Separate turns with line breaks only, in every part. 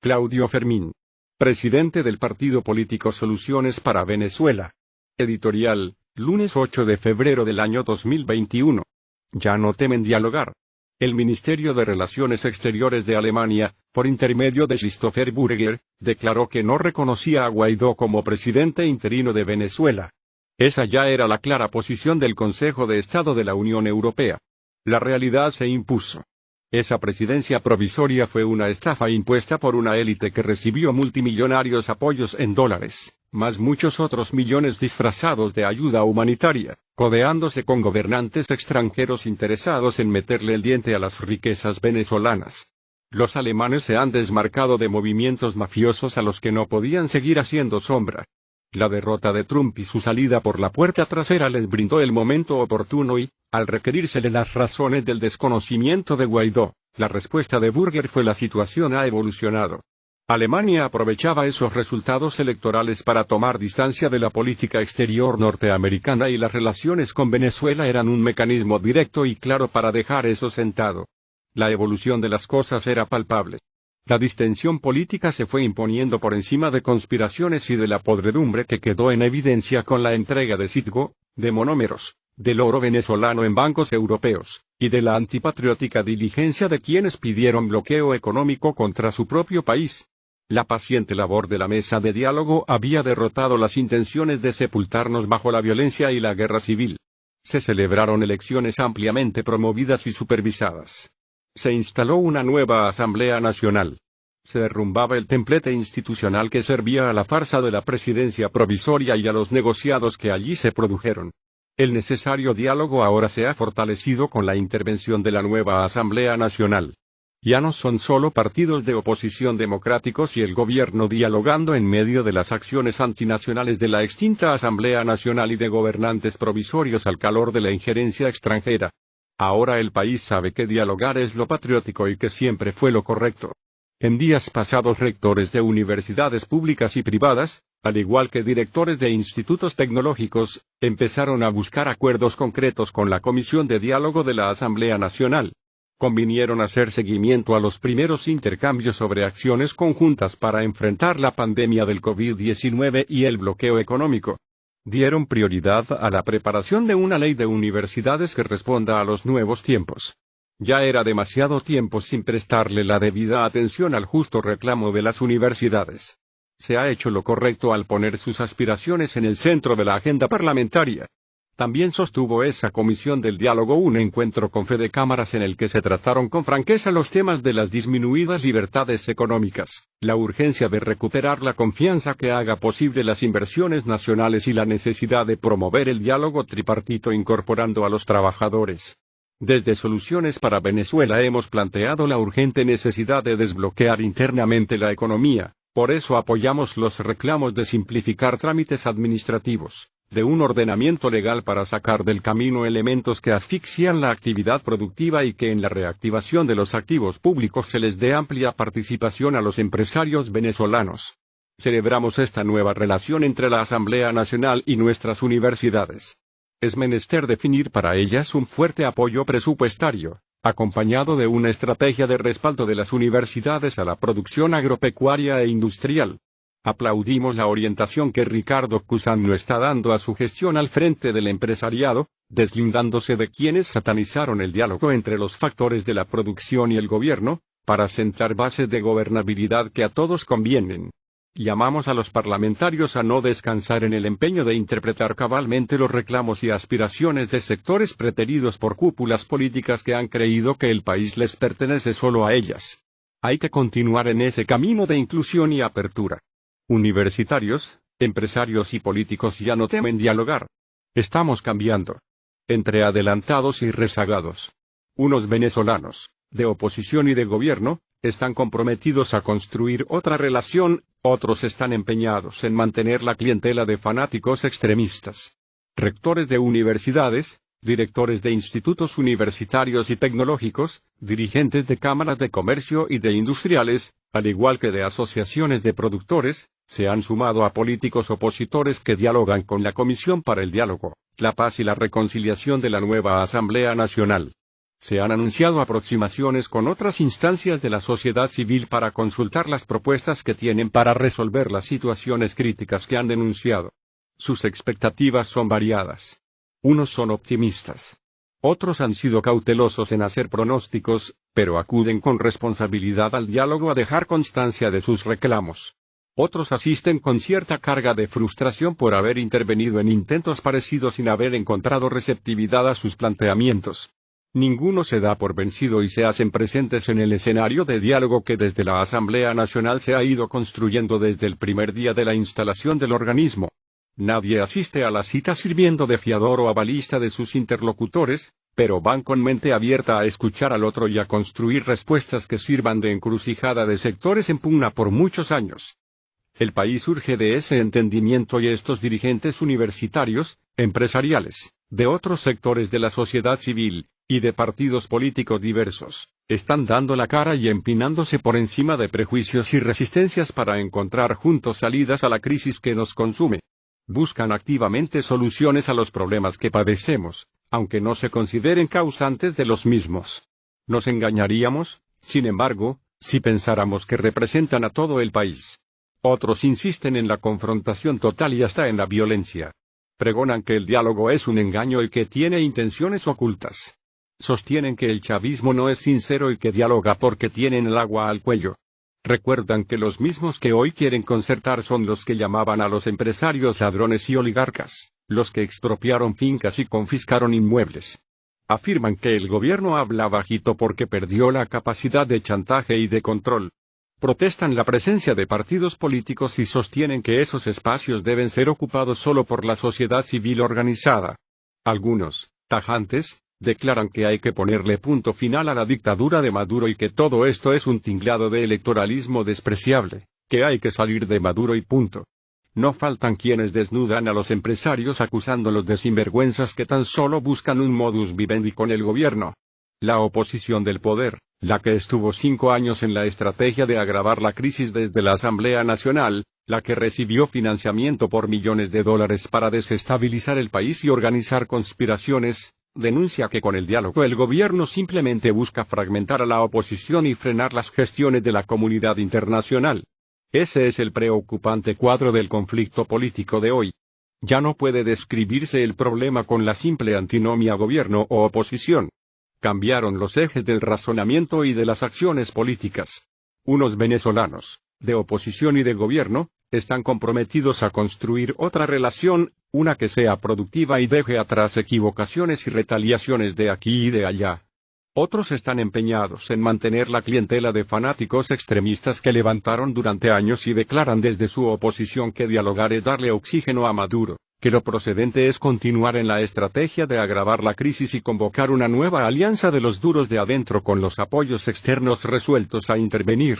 Claudio Fermín. Presidente del partido político Soluciones para Venezuela. Editorial, lunes 8 de febrero del año 2021. Ya no temen dialogar. El Ministerio de Relaciones Exteriores de Alemania, por intermedio de Christopher Burger, declaró que no reconocía a Guaidó como presidente interino de Venezuela. Esa ya era la clara posición del Consejo de Estado de la Unión Europea. La realidad se impuso. Esa presidencia provisoria fue una estafa impuesta por una élite que recibió multimillonarios apoyos en dólares, más muchos otros millones disfrazados de ayuda humanitaria, codeándose con gobernantes extranjeros interesados en meterle el diente a las riquezas venezolanas. Los alemanes se han desmarcado de movimientos mafiosos a los que no podían seguir haciendo sombra. La derrota de Trump y su salida por la puerta trasera les brindó el momento oportuno y, al requerírsele las razones del desconocimiento de Guaidó, la respuesta de Burger fue: la situación ha evolucionado. Alemania aprovechaba esos resultados electorales para tomar distancia de la política exterior norteamericana y las relaciones con Venezuela eran un mecanismo directo y claro para dejar eso sentado. La evolución de las cosas era palpable. La distensión política se fue imponiendo por encima de conspiraciones y de la podredumbre que quedó en evidencia con la entrega de Citgo, de monómeros, del oro venezolano en bancos europeos, y de la antipatriótica diligencia de quienes pidieron bloqueo económico contra su propio país. La paciente labor de la mesa de diálogo había derrotado las intenciones de sepultarnos bajo la violencia y la guerra civil. Se celebraron elecciones ampliamente promovidas y supervisadas. Se instaló una nueva Asamblea Nacional. Se derrumbaba el templete institucional que servía a la farsa de la presidencia provisoria y a los negociados que allí se produjeron. El necesario diálogo ahora se ha fortalecido con la intervención de la nueva Asamblea Nacional. Ya no son solo partidos de oposición democráticos y el gobierno dialogando en medio de las acciones antinacionales de la extinta Asamblea Nacional y de gobernantes provisorios al calor de la injerencia extranjera. Ahora el país sabe que dialogar es lo patriótico y que siempre fue lo correcto. En días pasados rectores de universidades públicas y privadas, al igual que directores de institutos tecnológicos, empezaron a buscar acuerdos concretos con la Comisión de Diálogo de la Asamblea Nacional. Convinieron hacer seguimiento a los primeros intercambios sobre acciones conjuntas para enfrentar la pandemia del COVID-19 y el bloqueo económico. Dieron prioridad a la preparación de una ley de universidades que responda a los nuevos tiempos. Ya era demasiado tiempo sin prestarle la debida atención al justo reclamo de las universidades. Se ha hecho lo correcto al poner sus aspiraciones en el centro de la agenda parlamentaria. También sostuvo esa comisión del diálogo un encuentro con Fedecámaras en el que se trataron con franqueza los temas de las disminuidas libertades económicas, la urgencia de recuperar la confianza que haga posible las inversiones nacionales y la necesidad de promover el diálogo tripartito incorporando a los trabajadores. Desde Soluciones para Venezuela hemos planteado la urgente necesidad de desbloquear internamente la economía, por eso apoyamos los reclamos de simplificar trámites administrativos, de un ordenamiento legal para sacar del camino elementos que asfixian la actividad productiva y que en la reactivación de los activos públicos se les dé amplia participación a los empresarios venezolanos. Celebramos esta nueva relación entre la Asamblea Nacional y nuestras universidades. Es menester definir para ellas un fuerte apoyo presupuestario, acompañado de una estrategia de respaldo de las universidades a la producción agropecuaria e industrial. Aplaudimos la orientación que Ricardo Cusano está dando a su gestión al frente del empresariado, deslindándose de quienes satanizaron el diálogo entre los factores de la producción y el gobierno, para sentar bases de gobernabilidad que a todos convienen. Llamamos a los parlamentarios a no descansar en el empeño de interpretar cabalmente los reclamos y aspiraciones de sectores preteridos por cúpulas políticas que han creído que el país les pertenece solo a ellas. Hay que continuar en ese camino de inclusión y apertura. Universitarios, empresarios y políticos ya no temen dialogar. Estamos cambiando. Entre adelantados y rezagados. Unos venezolanos, de oposición y de gobierno, están comprometidos a construir otra relación, otros están empeñados en mantener la clientela de fanáticos extremistas. Rectores de universidades, directores de institutos universitarios y tecnológicos, dirigentes de cámaras de comercio y de industriales, al igual que de asociaciones de productores, se han sumado a políticos opositores que dialogan con la Comisión para el Diálogo, la Paz y la Reconciliación de la nueva Asamblea Nacional. Se han anunciado aproximaciones con otras instancias de la sociedad civil para consultar las propuestas que tienen para resolver las situaciones críticas que han denunciado. Sus expectativas son variadas. Unos son optimistas. Otros han sido cautelosos en hacer pronósticos, pero acuden con responsabilidad al diálogo a dejar constancia de sus reclamos. Otros asisten con cierta carga de frustración por haber intervenido en intentos parecidos sin haber encontrado receptividad a sus planteamientos. Ninguno se da por vencido y se hacen presentes en el escenario de diálogo que desde la Asamblea Nacional se ha ido construyendo desde el primer día de la instalación del organismo. Nadie asiste a la cita sirviendo de fiador o avalista de sus interlocutores, pero van con mente abierta a escuchar al otro y a construir respuestas que sirvan de encrucijada de sectores en pugna por muchos años. El país surge de ese entendimiento y estos dirigentes universitarios, empresariales, de otros sectores de la sociedad civil, y de partidos políticos diversos, están dando la cara y empinándose por encima de prejuicios y resistencias para encontrar juntos salidas a la crisis que nos consume. Buscan activamente soluciones a los problemas que padecemos, aunque no se consideren causantes de los mismos. Nos engañaríamos, sin embargo, si pensáramos que representan a todo el país. Otros insisten en la confrontación total y hasta en la violencia. Pregonan que el diálogo es un engaño y que tiene intenciones ocultas. Sostienen que el chavismo no es sincero y que dialoga porque tienen el agua al cuello. Recuerdan que los mismos que hoy quieren concertar son los que llamaban a los empresarios ladrones y oligarcas, los que expropiaron fincas y confiscaron inmuebles. Afirman que el gobierno habla bajito porque perdió la capacidad de chantaje y de control. Protestan la presencia de partidos políticos y sostienen que esos espacios deben ser ocupados solo por la sociedad civil organizada. Algunos, tajantes, declaran que hay que ponerle punto final a la dictadura de Maduro y que todo esto es un tinglado de electoralismo despreciable, que hay que salir de Maduro y punto. No faltan quienes desnudan a los empresarios acusándolos de sinvergüenzas que tan solo buscan un modus vivendi con el gobierno. La oposición del poder, la que estuvo 5 años en la estrategia de agravar la crisis desde la Asamblea Nacional, la que recibió financiamiento por millones de dólares para desestabilizar el país y organizar conspiraciones, denuncia que con el diálogo el gobierno simplemente busca fragmentar a la oposición y frenar las gestiones de la comunidad internacional. Ese es el preocupante cuadro del conflicto político de hoy. Ya no puede describirse el problema con la simple antinomia gobierno o oposición. Cambiaron los ejes del razonamiento y de las acciones políticas. Unos venezolanos, de oposición y de gobierno, están comprometidos a construir otra relación, una que sea productiva y deje atrás equivocaciones y retaliaciones de aquí y de allá. Otros están empeñados en mantener la clientela de fanáticos extremistas que levantaron durante años y declaran desde su oposición que dialogar es darle oxígeno a Maduro, que lo procedente es continuar en la estrategia de agravar la crisis y convocar una nueva alianza de los duros de adentro con los apoyos externos resueltos a intervenir.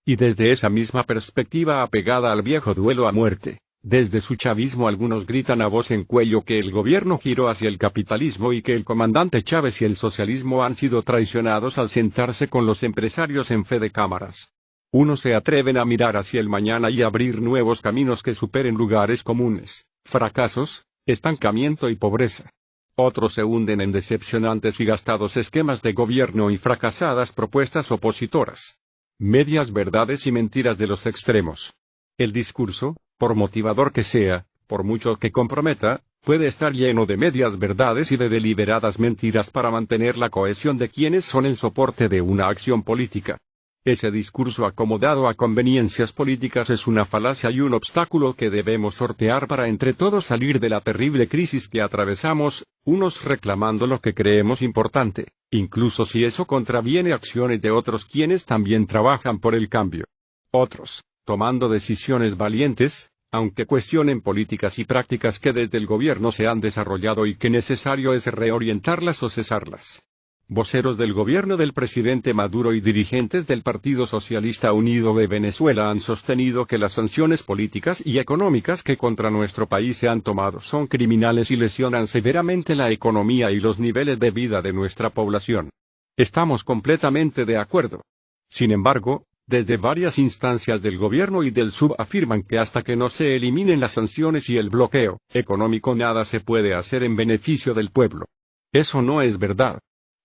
Y desde esa misma perspectiva apegada al viejo duelo a muerte, desde su chavismo algunos gritan a voz en cuello que el gobierno giró hacia el capitalismo y que el comandante Chávez y el socialismo han sido traicionados al sentarse con los empresarios en fe de cámaras. Unos se atreven a mirar hacia el mañana y abrir nuevos caminos que superen lugares comunes, fracasos, estancamiento y pobreza. Otros se hunden en decepcionantes y gastados esquemas de gobierno y fracasadas propuestas opositoras. Medias verdades y mentiras de los extremos. El discurso, por motivador que sea, por mucho que comprometa, puede estar lleno de medias verdades y de deliberadas mentiras para mantener la cohesión de quienes son el soporte de una acción política. Ese discurso acomodado a conveniencias políticas es una falacia y un obstáculo que debemos sortear para entre todos salir de la terrible crisis que atravesamos, unos reclamando lo que creemos importante, incluso si eso contraviene acciones de otros quienes también trabajan por el cambio. Otros, tomando decisiones valientes, aunque cuestionen políticas y prácticas que desde el gobierno se han desarrollado y que necesario es reorientarlas o cesarlas. Voceros del gobierno del presidente Maduro y dirigentes del Partido Socialista Unido de Venezuela han sostenido que las sanciones políticas y económicas que contra nuestro país se han tomado son criminales y lesionan severamente la economía y los niveles de vida de nuestra población. Estamos completamente de acuerdo. Sin embargo, desde varias instancias del gobierno y del SUB afirman que hasta que no se eliminen las sanciones y el bloqueo económico nada se puede hacer en beneficio del pueblo. Eso no es verdad.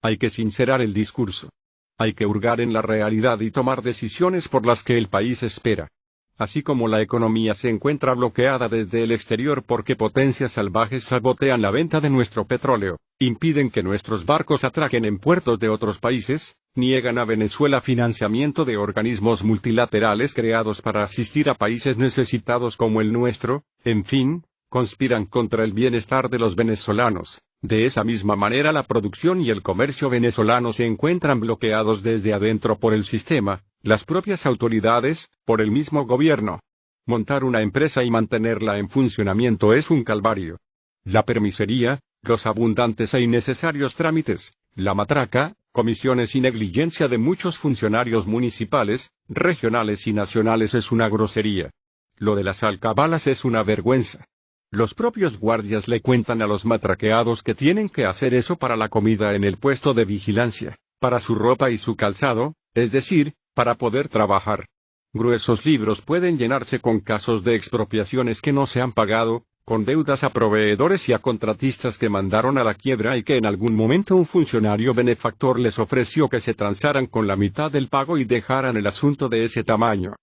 Hay que sincerar el discurso. Hay que hurgar en la realidad y tomar decisiones por las que el país espera. Así como la economía se encuentra bloqueada desde el exterior porque potencias salvajes sabotean la venta de nuestro petróleo, impiden que nuestros barcos atraquen en puertos de otros países, niegan a Venezuela financiamiento de organismos multilaterales creados para asistir a países necesitados como el nuestro, en fin, conspiran contra el bienestar de los venezolanos. De esa misma manera la producción y el comercio venezolano se encuentran bloqueados desde adentro por el sistema, las propias autoridades, por el mismo gobierno. Montar una empresa y mantenerla en funcionamiento es un calvario. La permisería, los abundantes e innecesarios trámites, la matraca, comisiones y negligencia de muchos funcionarios municipales, regionales y nacionales es una grosería. Lo de las alcabalas es una vergüenza. Los propios guardias le cuentan a los matraqueados que tienen que hacer eso para la comida en el puesto de vigilancia, para su ropa y su calzado, es decir, para poder trabajar. Gruesos libros pueden llenarse con casos de expropiaciones que no se han pagado, con deudas a proveedores y a contratistas que mandaron a la quiebra y que en algún momento un funcionario benefactor les ofreció que se transaran con la mitad del pago y dejaran el asunto de ese tamaño.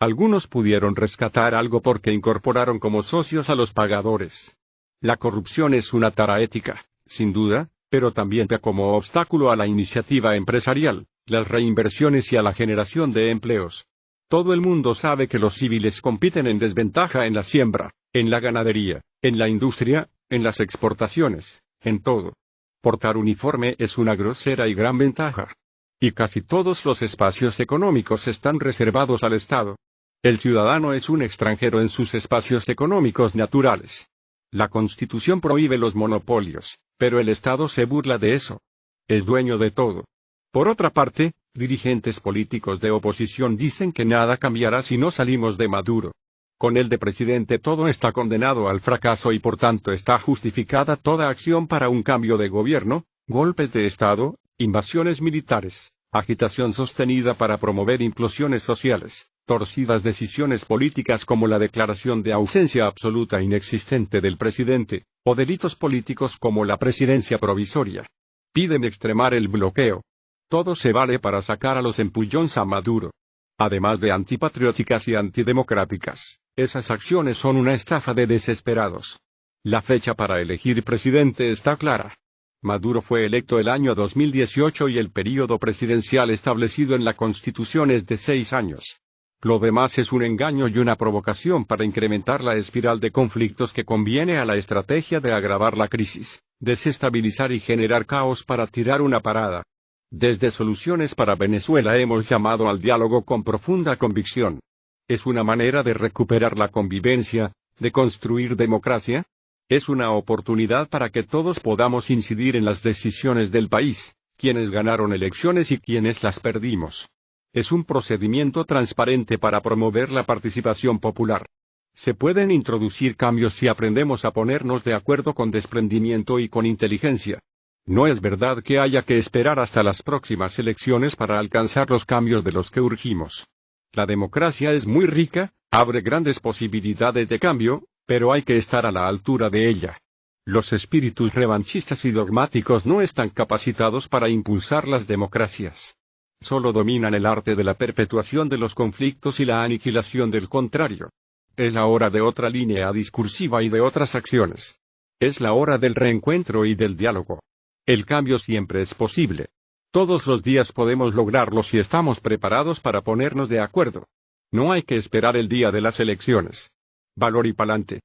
Algunos pudieron rescatar algo porque incorporaron como socios a los pagadores. La corrupción es una tara ética, sin duda, pero también como obstáculo a la iniciativa empresarial, las reinversiones y a la generación de empleos. Todo el mundo sabe que los civiles compiten en desventaja en la siembra, en la ganadería, en la industria, en las exportaciones, en todo. Portar uniforme es una grosera y gran ventaja. Y casi todos los espacios económicos están reservados al Estado. El ciudadano es un extranjero en sus espacios económicos naturales. La Constitución prohíbe los monopolios, pero el Estado se burla de eso. Es dueño de todo. Por otra parte, dirigentes políticos de oposición dicen que nada cambiará si no salimos de Maduro. Con él de presidente todo está condenado al fracaso y por tanto está justificada toda acción para un cambio de gobierno, golpes de Estado, invasiones militares, agitación sostenida para promover implosiones sociales, torcidas decisiones políticas como la declaración de ausencia absoluta inexistente del presidente, o delitos políticos como la presidencia provisoria. Piden extremar el bloqueo. Todo se vale para sacar a los empullones a Maduro. Además de antipatrióticas y antidemocráticas, esas acciones son una estafa de desesperados. La fecha para elegir presidente está clara. Maduro fue electo el año 2018 y el período presidencial establecido en la Constitución es de 6 años. Lo demás es un engaño y una provocación para incrementar la espiral de conflictos que conviene a la estrategia de agravar la crisis, desestabilizar y generar caos para tirar una parada. Desde Soluciones para Venezuela hemos llamado al diálogo con profunda convicción. ¿Es una manera de recuperar la convivencia, de construir democracia? Es una oportunidad para que todos podamos incidir en las decisiones del país, quienes ganaron elecciones y quienes las perdimos. Es un procedimiento transparente para promover la participación popular. Se pueden introducir cambios si aprendemos a ponernos de acuerdo con desprendimiento y con inteligencia. No es verdad que haya que esperar hasta las próximas elecciones para alcanzar los cambios de los que urgimos. La democracia es muy rica, abre grandes posibilidades de cambio, pero hay que estar a la altura de ella. Los espíritus revanchistas y dogmáticos no están capacitados para impulsar las democracias. Solo dominan el arte de la perpetuación de los conflictos y la aniquilación del contrario. Es la hora de otra línea discursiva y de otras acciones. Es la hora del reencuentro y del diálogo. El cambio siempre es posible. Todos los días podemos lograrlo si estamos preparados para ponernos de acuerdo. No hay que esperar el día de las elecciones. Valor y pa'lante.